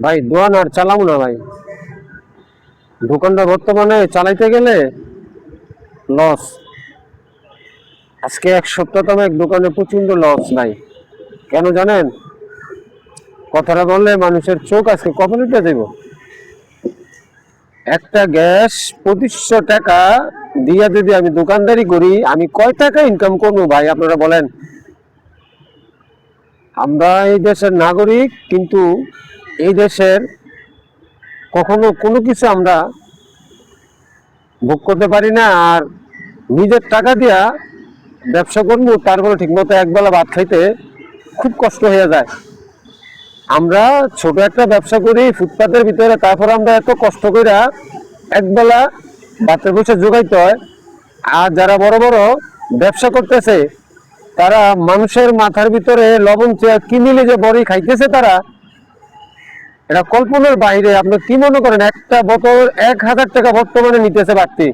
ভাই দোকান আর চালাবো না ভাই। দোকানটা বর্তমানে চালাইতে গেলে লস। আজকে 1 সপ্তাহ তো আমার দোকানে প্রচন্ড লস ভাই। কেন জানেন? কথাটা বললে মানুষের চোখ আজকে কখন উঠে দেব। একটা গ্যাস 2500 টাকা দিয়া যদি আমি দোকানদারি করি, আমি কয় টাকা ইনকাম করবো ভাই আপনারা বলেন? আমরা এই দেশের নাগরিক, কিন্তু এই দেশের কখনো কোনো কিছু আমরা ভোগ করতে পারি না। আর নিজের টাকা দিয়া ব্যবসা করবো, তারপরে ঠিক মতো একবেলা ভাত খাইতে খুব কষ্ট হয়ে যায়। আমরা ছোট একটা ব্যবসা করি ফুটপাতের ভিতরে, তারপর আমরা এত কষ্ট করে একবেলা ভাতের পয়সা জোগাইতে হয়। আর যারা বড় বড় ব্যবসা করতেছে, তারা মানুষের মাথার ভিতরে লবণ চেয়ার কি মিলে যে বড়ি খাইতেছে, তারা এটা কল্পনার বাইরে। আপনি কি মনে করেন একটা বোতল 1000 টাকা বর্তমানে নিতেছে বাড়তি?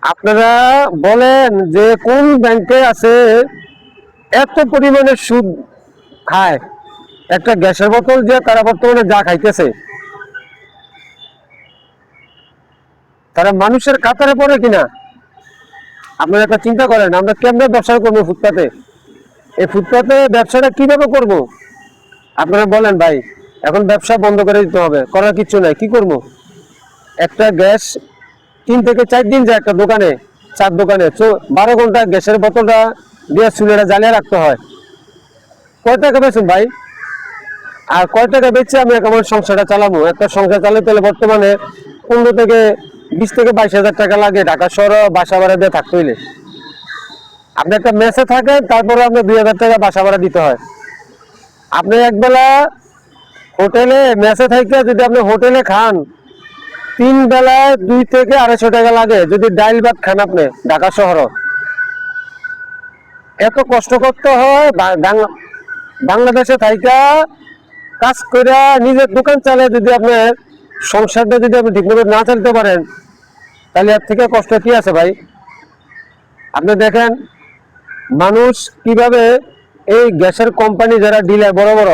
আপনারা বলেন যে কোন ব্যাংকে আছে এত পরিমাণে সুদ খায় একটা গ্যাসের বোতল, যে তারা বর্তমানে যা খাইতেছে, তারা মানুষের কাতারে পড়ে কিনা? আপনারা একটা চিন্তা করেন, আমরা কেমনে ব্যবসা করবো ফুটপাতে? এই ফুটপাতে ব্যবসাটা কিভাবে করব? আপনারা বলেন ভাই। এখন ব্যবসা বন্ধ করে দিতে হবে, করার কিছু নাই, কি করবো? একটা গ্যাস 3 থেকে 4 দিন যায় একটা দোকানে, 4 দোকানে 12 ঘন্টা গ্যাসের বোতলটা দিয়ে চুলেটা জ্বালিয়ে রাখতে হয়। কয় টাকা বেচুন ভাই? আর কয় টাকা বেচে আমি আমার সংসারটা চালাবো? একটা সংসার চালাতে হলে বর্তমানে 15 থেকে 20 থেকে 22 হাজার টাকা লাগে ঢাকা শহরে বাসা ভাড়া দিয়ে থাকতে হইলে। আপনি একটা মেসে থাকেন, তারপরে আপনার 2000 টাকা বাসা ভাড়া দিতে হয়। আপনি একবেলা হোটেলে মেসে থাকতে যদি আপনি হোটেলে খান, 3 বেলায় 2 থেকে 250 টাকা লাগে যদি ডাইল ভাত খান আপনি ঢাকা শহর। এত কষ্ট করতে হয় বাংলাদেশে থাইকা কাজ করে নিজের দোকান চালিয়ে যদি আপনার সংসারটা যদি আপনি ঠিকমতো না চালাতে পারেন, তাহলে এর থেকে কষ্ট কি আছে ভাই? আপনি দেখেন মানুষ কিভাবে এই গ্যাসের কোম্পানি যারা ডিলার বড় বড়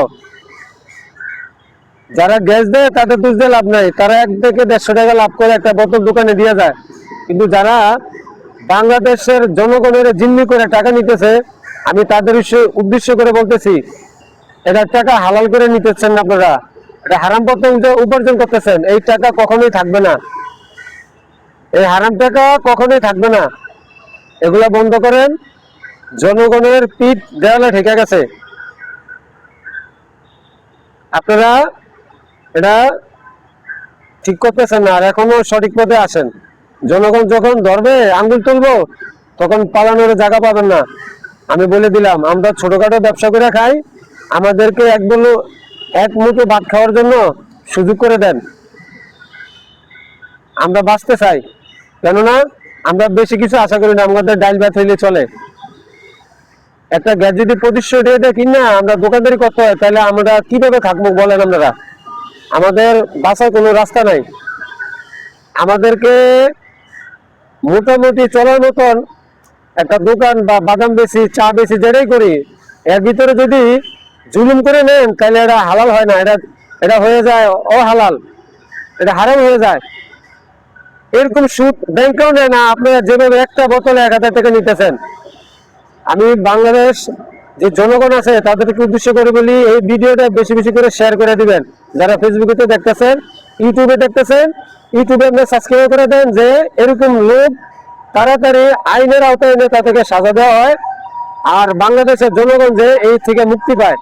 যারা গ্যাস দেয়, তাদের দোষ দিয়ে লাভ নাই। তারা 1 থেকে 150 টাকা লাভ করে একটা বোতল দোকানে দিয়ে যায়। কিন্তু যারা বাংলাদেশের জনগণের জিম্মি করে টাকা নিতেছে, আমি তাদের উদ্দেশ্য করে বলতেছি, এটা টাকা হালাল করে নিতেছেন না আপনারা, এটা হারাম পথে উপার্জন করতেছেন। এই টাকা কখনোই থাকবে না, এই হারাম টাকা কখনোই থাকবে না। এগুলা বন্ধ করেন। জনগণের পিঠ দেওয়ালে ঠেকে গেছে। আপনারা এটা ঠিক করতেছেন না, আর এখনো সঠিক পথে আসেন। জনগণ যখন ধরবে আঙ্গুল তুলবো, তখন পালানোর জায়গা পাবেন না। আমি বলে দিলাম, আমরা ছোটখাটো ব্যবসা করে খাই, আমাদেরকে এক মুঠো ভাত খাওয়ার জন্য সুযোগ করে দেন। আমরা বাঁচতে চাই, কেননা আমরা বেশি কিছু আশা করি না। আমাদের ডাইল ভাত হইলে চলে। একটা গ্যাস যদি 2500 টাকা কিনা আমরা দোকানদারি করতে হয়, তাহলে আমরা কিভাবে থাকবো বলেন আপনারা? আমাদের বাঁচার কোনো রাস্তা নাই। আমাদেরকে মোটামুটি চলার মতন একটা দোকান বা বাদাম বেশি, চা বেশি, যেটাই করি, এর ভিতরে যদি জুলুম করে নেন, তাহলে এটা হালাল হয় না, এটা হয়ে যায় অহালাল, এটা হারাম হয়ে যায়। এরকম সুদ ব্যাংকেও নেয় না। আপনারা যেভাবে একটা বোতলে 1000 টাকা নিতেছেন, আমি বাংলাদেশ যে জনগণ আছে তাদেরকে উদ্দেশ্য করে বলি, এই ভিডিওটা বেশি বেশি করে শেয়ার করে দিবেন। যারা ফেসবুকে দেখতেছেন, ইউটিউবে দেখতেছেন, ইউটিউবে আপনি সাবস্ক্রাইব করে দেন, যে এরকম লোক তাড়াতাড়ি আইনের আওতায় এনে তাদেরকে সাজা দেওয়া হয়, আর বাংলাদেশের জনগণ যে এই থেকে মুক্তি পায়।